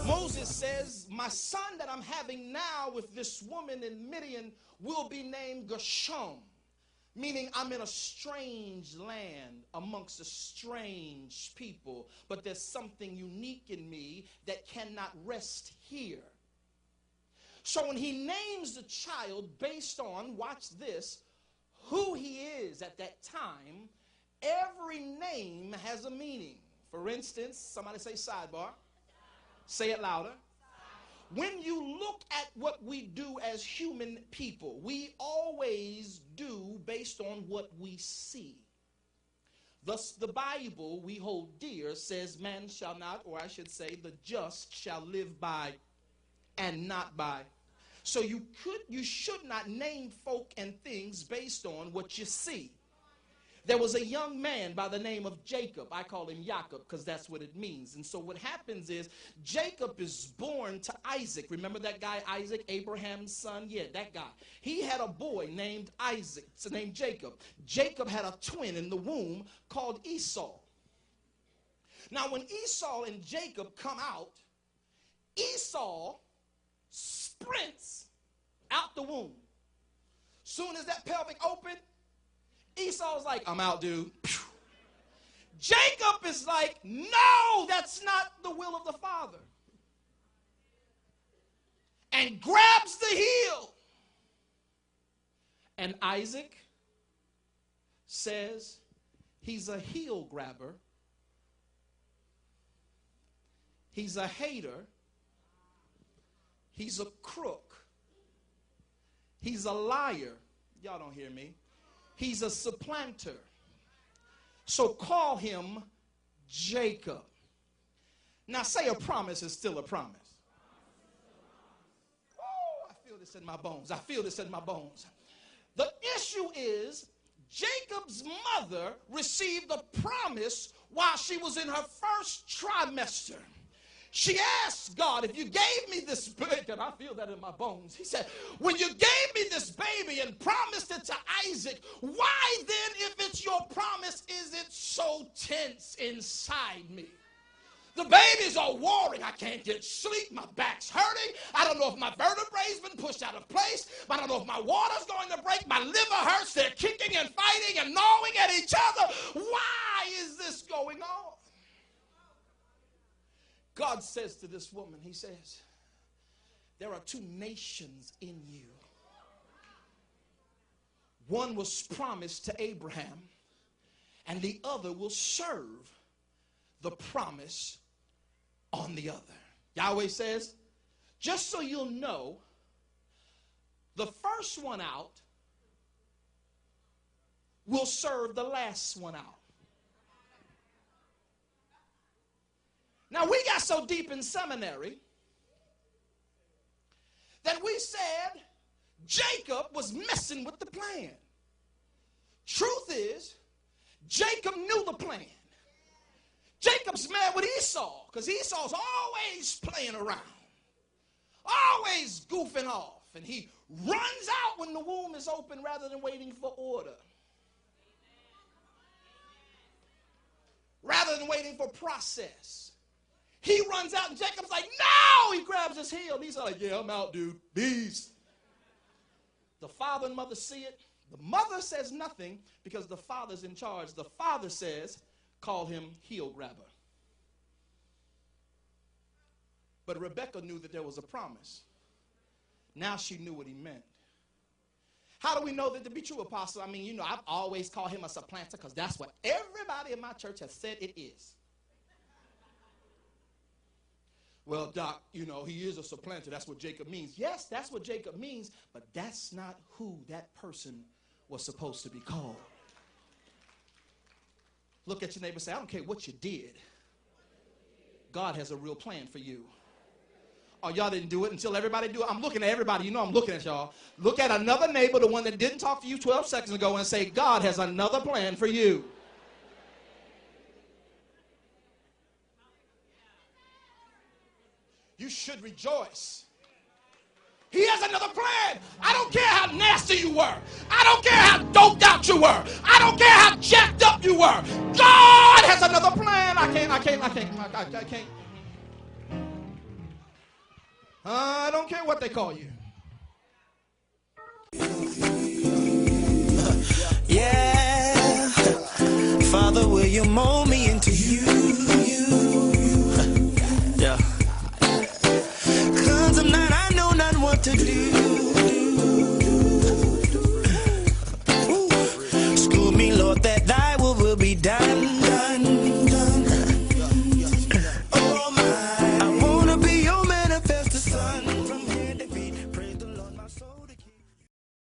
Moses says, my son that I'm having now with this woman in Midian will be named Gershom, meaning I'm in a strange land amongst a strange people, but there's something unique in me that cannot rest here. So when he names the child based on, watch this, who he is at that time, every name has a meaning. For instance, somebody say sidebar. Say it louder. When you look at what we do as human people, we always do based on what we see. Thus, the Bible we hold dear says, man shall not, or I should say, the just shall live by and not by. So you should not name folk and things based on what you see. There was a young man by the name of Jacob. I call him Jacob because that's what it means. And so what happens is Jacob is born to Isaac. Remember that guy Isaac, Abraham's son? Yeah, that guy. He had a boy named Isaac, named Jacob. Jacob had a twin in the womb called Esau. Now when Esau and Jacob come out, Esau sprints out the womb. Soon as that pelvic opened, Esau's like, I'm out, dude. Jacob is like, no, that's not the will of the Father. And grabs the heel. And Isaac says he's a heel grabber. He's a hater. He's a crook. He's a liar. Y'all don't hear me. He's a supplanter. So call him Jacob. Now say a promise is still a promise. Oh, I feel this in my bones. I feel this in my bones. The issue is Jacob's mother received a promise while she was in her first trimester. She asked God, if you gave me this baby, and I feel that in my bones. He said, when you gave me this baby and promised it to Isaac, why then, if it's your promise, is it so tense inside me? The babies are warring. I can't get sleep. My back's hurting. I don't know if my vertebrae's been pushed out of place. I don't know if my water's going to break. My liver hurts. They're kicking and fighting and gnawing at each other. Why is this going on? God says to this woman, he says, there are two nations in you. One was promised to Abraham, and the other will serve the promise on the other. Yahweh says, just so you'll know, the first one out will serve the last one out. Now, we got so deep in seminary that we said Jacob was messing with the plan. Truth is, Jacob knew the plan. Jacob's mad with Esau because Esau's always playing around, always goofing off, and he runs out when the womb is open rather than waiting for order, rather than waiting for process. He runs out and Jacob's like, no! He grabs his heel and he's like, yeah, I'm out, dude. Peace. The father and mother see it. The mother says nothing because the father's in charge. The father says, call him heel grabber. But Rebecca knew that there was a promise. Now she knew what he meant. How do we know that to be true, Apostle? I mean, I've always called him a supplanter because that's what everybody in my church has said it is. Well, Doc, he is a supplanter. That's what Jacob means. Yes, that's what Jacob means, but that's not who that person was supposed to be called. Look at your neighbor and say, I don't care what you did. God has a real plan for you. Oh, y'all didn't do it until everybody do it. I'm looking at everybody. I'm looking at y'all. Look at another neighbor, the one that didn't talk to you 12 seconds ago, and say, God has another plan for you. you should rejoice. He has another plan. I don't care how nasty you were. I don't care how doped out you were. I don't care how jacked up you were. God has another plan. I can't. I don't care what they call you. Yeah. Father, will you mold me?